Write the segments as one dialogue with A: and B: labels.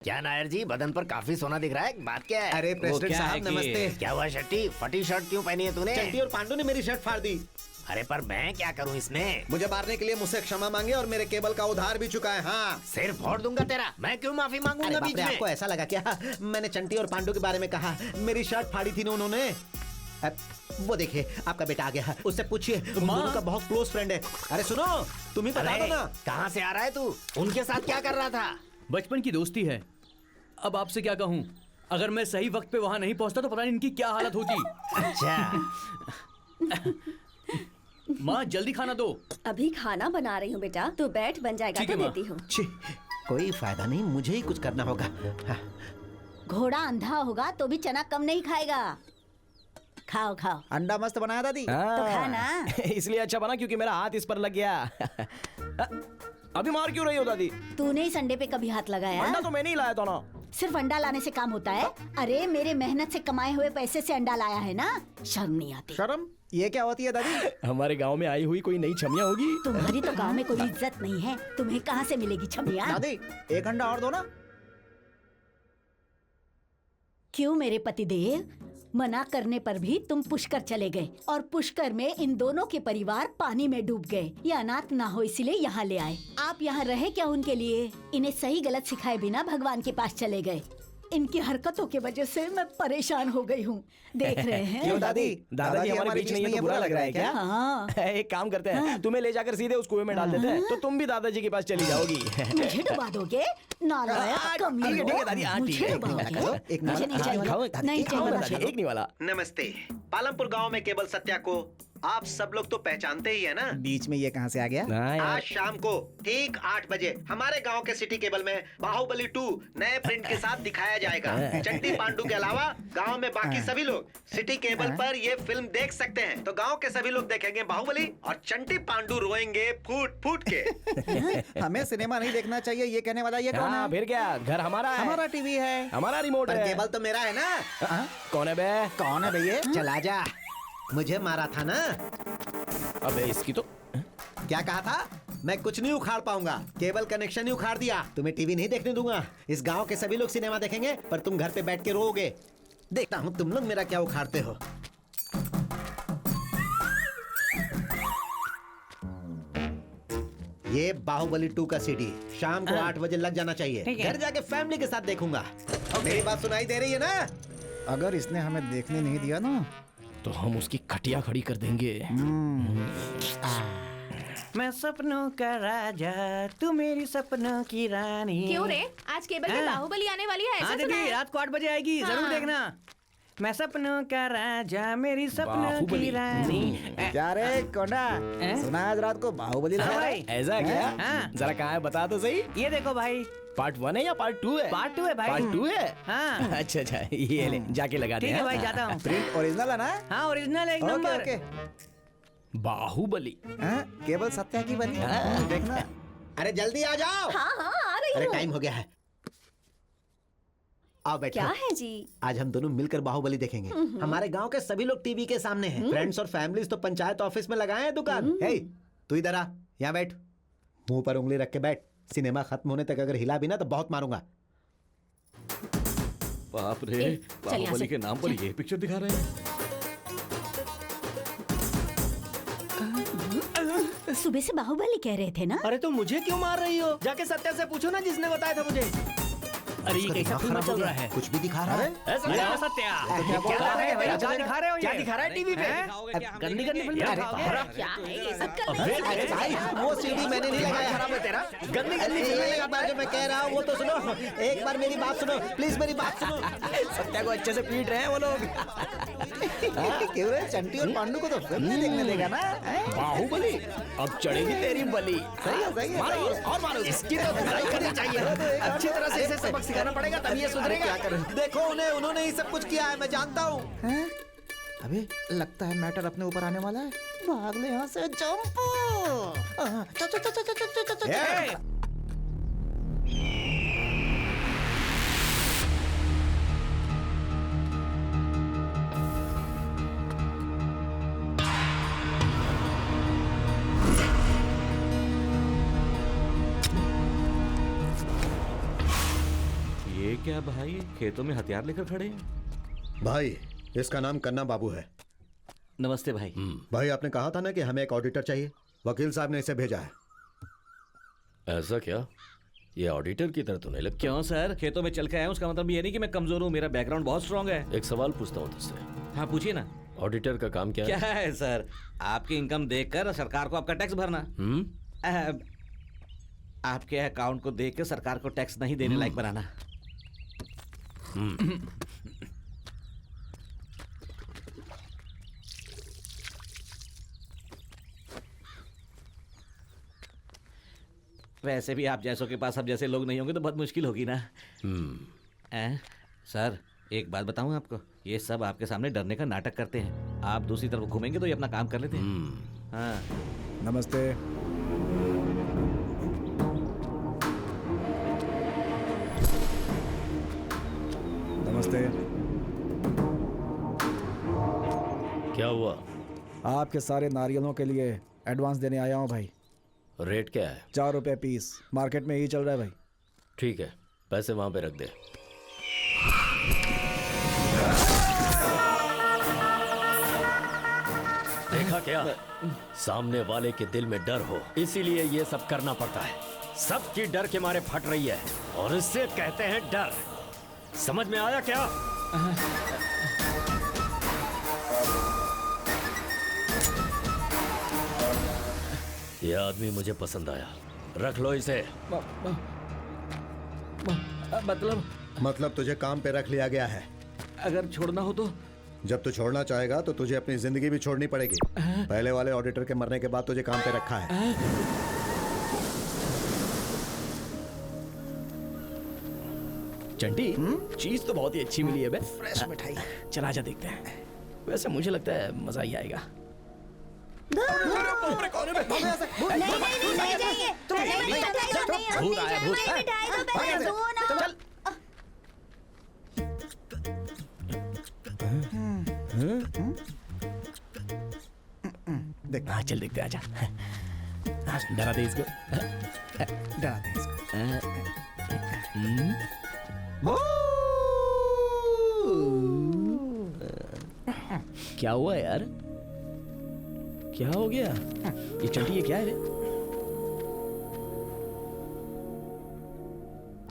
A: क्या नायर जी, बदन पर काफी सोना दिख रहा है, बात क्या है?
B: अरे प्रेसिडेंट साहब नमस्ते।
A: क्या हुआ शट्टी, फटी शर्ट क्यों पहनी है तूने?
B: चंटी और पांडू ने मेरी शर्ट फाड़ दी।
A: अरे पर मैं क्या करूं इसमें?
B: मुझे मारने के लिए मुझसे क्षमा मांगे और मेरे केबल का उधार भी चुका है। हाँ,
A: सिर फोड़ दूंगा तेरा। मैं क्यों माफी मांगूंगा बीच में?
B: आपको ऐसा लगा क्या मैंने चंटी और पांडू के बारे में कहा? मेरी शर्ट फाड़ी थी ना उन्होंने। वो देखिए आपका बेटा आ गया, उससे पूछिए, उन दोनों का बहुत क्लोज फ्रेंड है। अरे सुनो, तुम ही बता दो ना।
A: कहाँ से आ रहा है तू? उनके साथ क्या कर रहा था?
C: बचपन की दोस्ती है। अब आपसे क्या कहूँ, अगर मैं सही वक्त पे वहाँ नहीं पहुँचता तो पता नहीं इनकी क्या हालत होती।
A: अच्छा
C: माँ जल्दी खाना दो।
D: अभी खाना बना रही हूँ बेटा, तू बैठ, बन जाएगा तो देती हूँ।
B: कोई फायदा नहीं, मुझे ही कुछ करना होगा। हाँ।
E: घोड़ा अंधा होगा तो भी चना कम नहीं खाएगा। खाओ खाओ।
F: अंडा मस्त बनाया दादी।
E: तो खाना।
F: इसलिए अच्छा बना क्योंकि मेरा हाथ इस पर लग गया। अभी मार क्यों रही हो दादी?
E: तूने इस अंडे पे कभी हाथ लगाया?
F: अंडा तो मैंने ही लाया था ना।
E: सिर्फ अंडा लाने से काम होता है? अरे मेरे मेहनत से कमाए हुए पैसे से अंडा लाया है ना, शर्म नहीं आती?
F: शर्म? ये क्या होती है दादी? हमारे गांव में आई हुई कोई नई छमिया होगी।
E: तुम्हारी तो गांव में कोई इज्जत नहीं है, तुम्हें कहाँ से मिलेगी छमिया?
F: दादी एक अंडा और दो ना।
E: क्यों मेरे पतिदेव, मना करने पर भी तुम पुष्कर चले गए और पुष्कर में इन दोनों के परिवार पानी में डूब गए। ये अनाथ ना हो इसीलिए यहाँ ले आए। आप यहाँ रहे क्या उनके लिए? इन्हें सही गलत सिखाए बिना भगवान के पास चले गए। इनकी हरकतों की वजह से मैं परेशान हो गई हूँ, देख रहे हैं।
F: क्यों दादी? दादाजी हमारे बीच नहीं है तो बुरा लग रहा है क्या?
E: हाँ।
F: एक काम करते हैं, तुम्हें ले जाकर सीधे उस कुएं में डाल देते हैं, तो तुम भी दादाजी के पास चली जाओगी।
E: मुझे डुबा दोगे? नालायक कमीने हो।
F: ठीक है दादी, हाँ, ठीक
E: मुझे
F: है।
E: डुबाओगे? मुझे नहीं चाहिए। नहीं चाहिए।
F: एक नहीं वाला।
B: नमस्ते। पालमपुर गांव में केबल सत्या को आप सब लोग तो पहचानते ही है ना।
F: बीच में ये कहाँ से आ गया?
B: आज शाम को ठीक 8 बजे हमारे गांव के सिटी केबल में बाहुबली 2 नए प्रिंट के साथ दिखाया जाएगा। चंटी पांडू के अलावा गांव में बाकी सभी लोग सिटी केबल पर ये फिल्म देख सकते हैं। तो गांव के सभी लोग देखेंगे बाहुबली और चंटी पांडू रोएंगे फूट फूट के।
F: हमें सिनेमा नहीं देखना चाहिए ये कहने वाला ये कौन है? फिर क्या, घर हमारा है, हमारा टीवी है, हमारा रिमोट है।
B: केबल तो मेरा है ना।
F: कौन है बे?
B: कौन है भैया? चला जा, मुझे मारा था ना।
F: अबे इसकी तो
B: क्या कहा था? मैं कुछ नहीं उखाड़ पाऊंगा, केबल कनेक्शन ही उखाड़ दिया। तुम्हें टीवी नहीं देखने दूंगा। इस गांव के सभी लोग सिनेमा देखेंगे पर तुम घर पे बैठ के रोओगे। देखता हूँ तुम लोग मेरा क्या उखाड़ते हो। ये बाहुबली 2 का सीडी शाम को 8 बजे लग जाना चाहिए। घर जाके फैमिली के साथ देखूंगा। मेरी बात सुनाई दे रही है ना?
F: अगर इसने हमें देखने नहीं दिया ना तो हम उसकी खटिया खड़ी कर देंगे।
G: मैं सपनों का राजा, तू मेरी सपनों की रानी।
D: क्यों रे, आज केबल में बाहुबली आने वाली है, ऐसा सुना है?
G: रात को 8 बजे आएगी, जरूर देखना। मैं सपनों का राजा, मेरी सपनों की रानी।
F: क्या रे कोंडा, सुना आज रात को बाहुबली लगा
G: भाई।
F: ऐसा क्या?
G: हाँ।
F: जरा कहाँ है बता तो सही।
G: ये देखो भाई,
F: पार्ट 1 है या पार्ट 2 है?
G: पार्ट 2 है भाई।
F: पार्ट 2 है?
G: हाँ।
F: अच्छा अच्छा, ये ले जाके लगा दे।
G: ठीक है भाई, जाता हूँ।
F: प्रिंट ओरिजिनल है ना?
G: हाँ ओरिजिनल एक नंबर।
F: ओके। बाहुबली केवल सत्या की बनी। देखना।
B: अरे जल्दी आ जाओ।
D: हाँ हाँ आ रही
B: अरे
D: हूँ।
B: टाइम हो गया है, आओ बैठो।
D: क्या है जी?
B: आज हम दोनों मिलकर बाहुबली देखेंगे। हमारे गांव के सभी लोग टीवी के सामने हैं। फ्रेंड्स और फैमिलीज तो पंचायत ऑफिस में लगाए हैं दुकान। हे, तू इधर आ, यहाँ बैठ, मुंह पर उंगली रख के बैठ। सिनेमा खत्म होने तक अगर हिला भी ना तो बहुत मारूंगा।
F: बाप रे, बाहुबली के नाम पर ये पिक्चर दिखा रहे हैं।
E: सुबह से बाहुबली कह रहे थे ना?
G: अरे तो मुझे क्यों मार रही हो? जाके सत्या से पूछो ना जिसने बताया था मुझे।
C: अरे ये कैसा फिल्म चल रहा है?
B: कुछ भी दिखा रहा है।
C: सत्या
G: क्या दिखा रहे हो?
A: क्या दिखा रहा है टीवी पे?
G: गंदी गंदी फिल्म दिखाओगे?
D: क्या है ये सब कर
B: अरे भाई, वो सीडी मैंने नहीं लगाया।
A: खराब है तेरा।
B: गंदी गंदी फिल्में लगाता है। जो मैं कह रहा हूँ वो तो सुनो। एक बार मेरी बात सुनो, प्लीज मेरी बात सुनो।
F: सत्या को अच्छे से पीट रहे हैं वो लोग।
B: क्यों रे, चंटी और पांडू को तो फिल्म नहीं देखने देगा ना?
F: बाहुबली अब चढ़ेगी तेरी बलि।
B: सही है, सही है,
F: मारो
B: सही है।
F: और मारो।
A: इसकी तो धुलाई करनी चाहिए। अच्छी तरह से इसे सबक सिखाना पड़ेगा तभी ये सुधरेगा।
B: क्या करें? देखो उन्होंने ही सब कुछ किया है, मैं जानता हूँ।
F: अबे लगता है मैटर अपने ऊपर आने वाला है। भाग ले यहाँ से, जंप।
H: ये क्या भाई, खेतों में हथियार लेकर खड़े हैं?
I: भाई इसका नाम कन्ना बाबू है।
B: नमस्ते भाई।
I: भाई आपने कहा था ना कि हमें एक ऑडिटर चाहिए, वकील साहब ने इसे भेजा है।
H: ऐसा क्या? ये ऑडिटर की तरह तो नहीं लगता।
C: क्यों सर, खेतों में चल के आया हूं, उसका मतलब ये नहीं कि मैं कमजोर हूँ, मेरा बैकग्राउंड बहुत स्ट्रांग है।
H: एक सवाल पूछता हूँ तुझसे।
C: हाँ पूछिए ना।
H: ऑडिटर का काम क्या
C: क्या है सर? आपकी इनकम देखकर सरकार को आपका टैक्स भरना। आपके अकाउंट को देखकर सरकार को टैक्स नहीं देने लायक बनाना। वैसे भी आप जैसों के पास अब जैसे लोग नहीं होंगे तो बहुत मुश्किल होगी ना। सर एक बात बताऊं आपको, ये सब आपके सामने डरने का नाटक करते हैं। आप दूसरी तरफ घूमेंगे तो ये अपना काम कर लेते हैं। हाँ।
J: नमस्ते। नमस्ते।
H: क्या हुआ?
J: आपके सारे नारियलों के लिए एडवांस देने आया हूँ भाई।
H: रेट क्या है?
J: 4 रुपए पीस, मार्केट में यही चल रहा है भाई।
H: ठीक है, पैसे वहां पे रख दे। देखा क्या? सामने वाले के दिल में डर हो, इसीलिए ये सब करना पड़ता है। सबकी डर के मारे फट रही है और इससे कहते हैं डर। समझ में आया क्या? ये आदमी मुझे पसंद आया, रख लो इसे।
I: मतलब तुझे काम पे रख लिया गया है।
C: अगर छोड़ना हो तो?
I: जब तू छोड़ना चाहेगा तो तुझे अपनी जिंदगी भी छोड़नी पड़ेगी। पहले वाले ऑडिटर के मरने के बाद तुझे काम पे रखा है।
F: चंटी, चीज तो बहुत ही अच्छी मिली है बे। फ्रेश मिठाई। चल आजा देखते हैं। वैसे मुझे लगता है मजा ही आएगा। भूत आया, भूत।
J: देख,
F: हाँ चल देखते, आजा। डरा दे इसको,
J: डरा दे इसको।
F: क्या हुआ यार? क्या हो गया? ये चंटी, ये क्या है रे?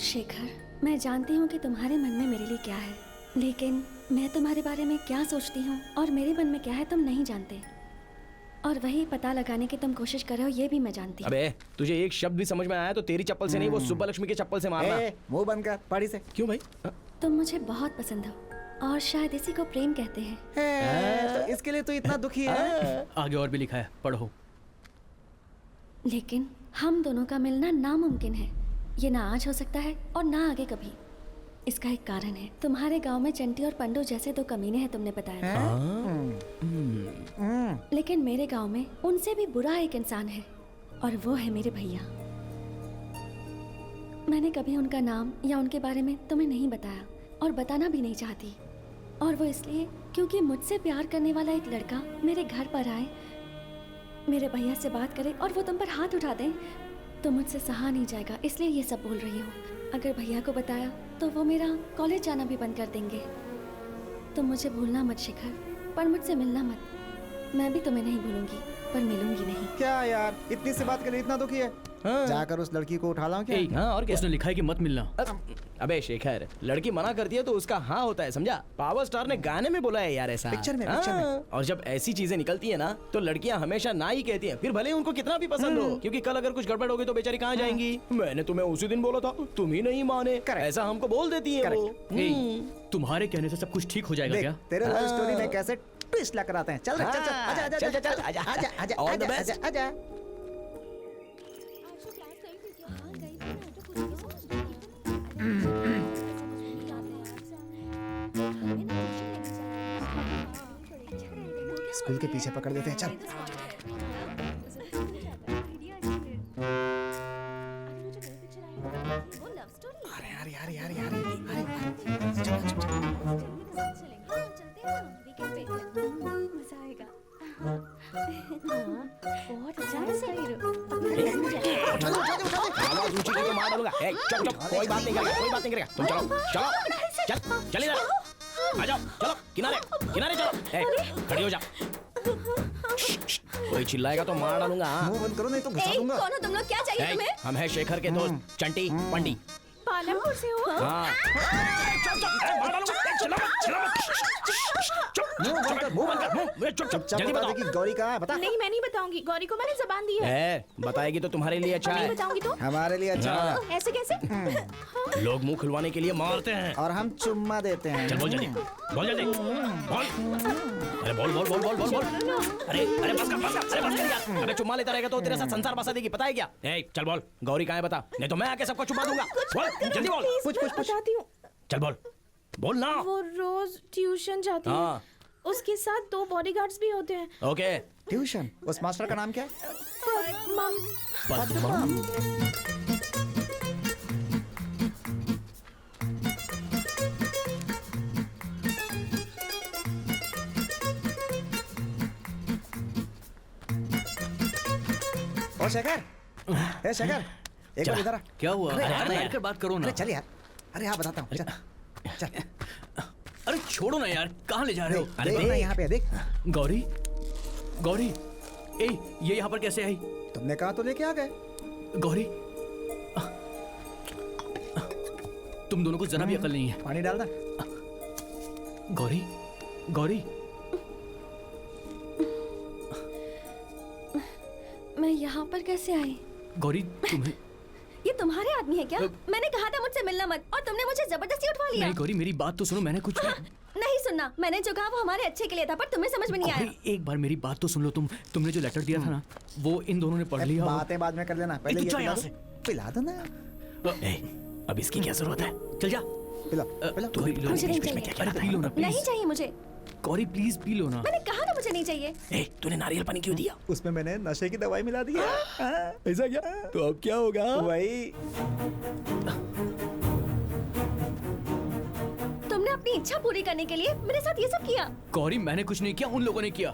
D: शेखर, मैं जानती हूँ कि तुम्हारे मन में मेरे लिए क्या है, लेकिन मैं तुम्हारे बारे में क्या सोचती हूँ और मेरे मन में क्या है तुम नहीं जानते। और वही पता लगाने की तुम कोशिश कर रहे हो ये भी मैं जानती हूँ।
F: अबे तुझे एक शब्द भी समझ में आया तो तेरी चप्पल से नहीं, वो सुब्बा लक्ष्मी के चप्पल से मारना।
J: मुंह बंद कर, पहाड़ी से।
F: क्यों भाई?
D: तुम मुझे बहुत पसंद हो और शायद इसी को प्रेम कहते हैं।
J: तो इसके लिए तो इतना दुखी है।
C: आगे और भी लिखा है, पढ़ो।
D: लेकिन हम दोनों का मिलना नामुमकिन है। ये ना आज हो सकता है और ना आगे कभी। इसका एक कारण है, तुम्हारे गांव में चंटी और पंडू जैसे 2 कमीने हैं, तुमने बताया था। लेकिन मेरे गांव में उनसे भी बुरा एक इंसान है और वो है मेरे भैया। मैंने कभी उनका नाम या उनके बारे में तुम्हें नहीं बताया और बताना भी नहीं चाहती। और वो इसलिए क्योंकि मुझसे प्यार करने वाला एक लड़का मेरे घर पर आए, मेरे भैया से बात करे और वो तुम पर हाथ उठा दें तो मुझसे सहा नहीं जाएगा, इसलिए ये सब बोल रही हूँ। अगर भैया को बताया तो वो मेरा कॉलेज जाना भी बंद कर देंगे। तुम मुझे भूलना मत शिखर, पर मुझसे मिलना मत। मैं भी तुम्हें नहीं भूलूंगी, पर मिलूंगी नहीं।
J: क्या यार, इतनी सी बात के लिए इतना दुखी है? हाँ। जाकर उस लड़की को उठा लाऊं क्या?
F: हाँ, और क्या?
C: उसने लिखा है कि मत मिलना।
F: अबे शेखर, लड़की मना करती है तो उसका हाँ होता है, समझा? पावर स्टार ने गाने में बोला है यार ऐसा।
J: पिक्चर में।
F: और जब ऐसी चीजें निकलती है ना तो लड़कियां हमेशा ना ही कहती हैं, फिर भले उनको कितना भी पसंद हो, क्योंकि कल अगर कुछ गड़बड़ होगी तो बेचारी कहाँ जाएंगी? मैंने तुम्हें उसी दिन बोला था, तुम ही नहीं माने, ऐसा हमको बोल देती है वो।
C: तुम्हारे कहने से सब कुछ ठीक हो जाएगा क्या?
J: तेरे लव स्टोरी में कैसे ट्विस्ट ला कर आते हैं। चल चल चल, आजा आजा चल चल आजा आजा आजा ऑल द बेस्ट, आजा। स्कूल के पीछे पकड़ देते हैं, चल। अरे यार यार यार यार,
D: मजा आएगा। बहुत अच्छा है।
F: आवाज ऊंची करके मार डालूंगा। चुप चुप, कोई बात नहीं करेगा, कोई बात नहीं करेगा। तुम चलो चलो, चल चल इधर आ जाओ, चलो किनारे किनारे चलो। खड़ी हो जा। कोई चिल्लाएगा तो मार डालूंगा।
J: मुंह बंद करो नहीं तो घुसा दूंगा।
D: कौन हो तुम लोग? क्या चाहिए तुम्हें?
F: हम है शेखर के दोस्त चंटी पंडी।
D: पालमपुर से हो?
F: हाँ।
J: मुंह बंद कर।
F: चुप
J: चुप
F: जल्दी
J: बता
F: बताओ।
J: दे कि गौरी कहाँ है, बता।
K: नहीं मैं नहीं बताऊंगी, गौरी को मैंने जबान दी है।
F: बताएगी तो तुम्हारे लिए अच्छा
K: नहीं
F: है।
K: बताऊंगी तो
J: हमारे लिए अच्छा
F: हाँ।
J: है।
K: ऐसे कैसे?
F: लोग मुंह खुलवाने के लिए मारते हैं।
J: और हम चुम्मा देते हैं।
F: चल बोल जल्दी, बोल जल्दी, बोल। अरे बोल बोल बोल बोल बोल बोल। अरे अरे बस कर, बस कर, अरे बस कर यार। अबे चुम्मा लेता रहेगा तो तेरे साथ संसार बसा देगी, पता है क्या? चल बोल, गौरी कहाँ है बता, नहीं तो मैं आके सबको चुम्मा दूंगा। बोल जल्दी बोल।
J: पूछ पूछ पूछ।
K: बताती हूँ।
F: चल बोल, बोल ना।
K: वो रोज ट्यूशन जाती है।
F: हाँ।
K: उसके साथ 2 बॉडीगार्ड्स भी होते हैं।
F: ओके।
J: ट्यूशन, उस मास्टर का नाम क्या है?
K: पद्मा।
J: ओ शेखर, ए शेखर, एक बार इधर आ।
C: क्या हुआ?
J: अरे,
C: यार
J: अरे,
C: बैठकर बात करो ना।
J: अरे चल यार, अरे हाँ बताता हूँ, चल चल।
C: अरे छोड़ो ना यार, कहाँ ले जा रहे हो?
J: देख ना यहाँ पे, देख।
C: गौरी, गौरी, ये यहाँ पर कैसे आई?
J: तुमने कहा तो लेके आ गए।
C: गौरी, तुम दोनों को जरा भी अकल नहीं है।
J: पानी डाल दे।
C: गौरी, गौरी,
D: मैं यहाँ पर कैसे आई?
C: गौरी तुम्हें
D: ये तुम्हारे आदमी है क्या? मैंने कहा था मुझसे मिलना मत, और तुमने मुझे जबरदस्ती उठवा लिया।
C: नहीं गौरी, मेरी बात तो सुनो, मैंने कुछ
D: नहीं सुनना। मैंने जो कहा वो हमारे अच्छे के लिए था, पर तुम्हें समझ में नहीं आया।
C: गौरी, एक बार मेरी बात तो सुन लो। तुमने जो लेटर दिया था ना, वो इन दोनों ने पढ़ लिया।
J: बातें बाद में कर लेना, पहले ये
C: यहाँ से
J: पिला दो ना।
C: अब इसकी क्या जरूरत है? चल जा,
J: पिला पिला।
C: तो पी लो।
D: मुझे नहीं
C: बीच में
D: चाहिए।
C: क्या पी लो ना
D: नहीं
C: प्लीज।
D: चाहिए मुझे।
C: गौरी प्लीज पी लो ना।
D: मैंने कहा ना मुझे नहीं चाहिए।
C: तूने नारियल पानी क्यों दिया?
J: उसमें मैंने नशे की दवाई मिला दी है।
F: ऐसा क्या? तो अब क्या होगा?
J: वही।
D: तुमने अपनी इच्छा पूरी करने के लिए मेरे साथ ये सब किया।
C: गौरी मैंने कुछ नहीं किया, उन लोगों ने किया।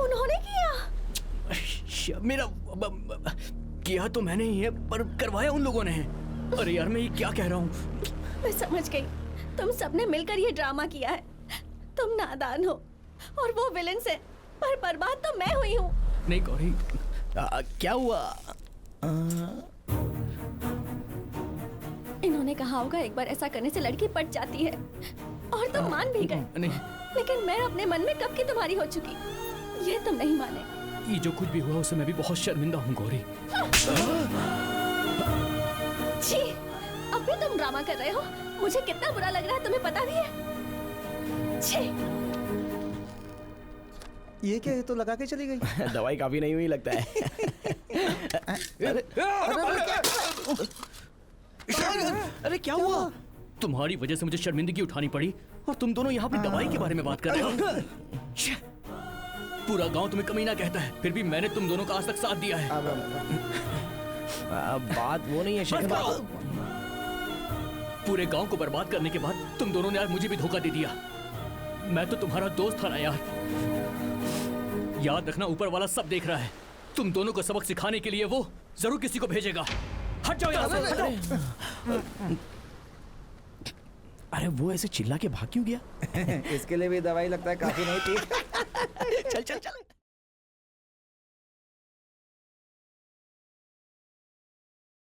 D: उन्होंने किया?
C: मेरा किया तो मैंने ही है, पर करवाया उन लोगों ने है। अरे यार मैं ये क्या कह रहा हूँ?
D: मैं समझ गई, तुम सबने मिलकर ये ड्रामा किया है। तुम नादान हो और वो विलेन से, पर बर्बाद तो मैं हुई हूँ।
C: नहीं गौरी, क्या हुआ?
D: इन्होंने कहा होगा एक बार ऐसा करने से लड़की पट जाती है, और तुम मान भी गए।
C: नहीं,
D: लेकिन मैं अपने मन में कब की तुम्हारी हो चुकी, ये तुम नहीं माने।
C: ये जो कुछ भी हुआ उससे मैं भी बहुत शर्मिंदा हूँ गौरी।
D: छी, अब भी तुम ड्रामा कर रहे हो। मुझे कितना बुरा लग रहा है तुम्हें पता भी है? छी।
J: ये क्या, ये तो लगा के चली गई।
F: दवाई काफी नहीं हुई लगता है।
C: अरे क्या हुआ? तुम्हारी वजह से मुझे शर्मिंदगी उठानी पड़ी, और तुम दोनों यहाँ पे दवाई के बारे में बात कर रहे हो। पूरा गांव तुम्हें कमीना कहता है, फिर भी मैंने तुम दोनों का आज तक साथ दिया है।
F: बात वो नहीं है शेखर।
C: पूरे गांव को बर्बाद करने के बाद तुम दोनों ने आज मुझे भी धोखा दे दिया। मैं तो तुम्हारा दोस्त था ना यार। याद रखना, ऊपर वाला सब देख रहा है। तुम दोनों को सबक सिखाने के लिए वो जरूर किसी को भेजेगा। हट जाओ यहाँ से, हट जाओ।
F: अरे वो ऐसे चिल्ला के भाग क्यों गया?
J: इसके लिए भी दवाई लगता है काफी नहीं थी।
F: चल चल चल।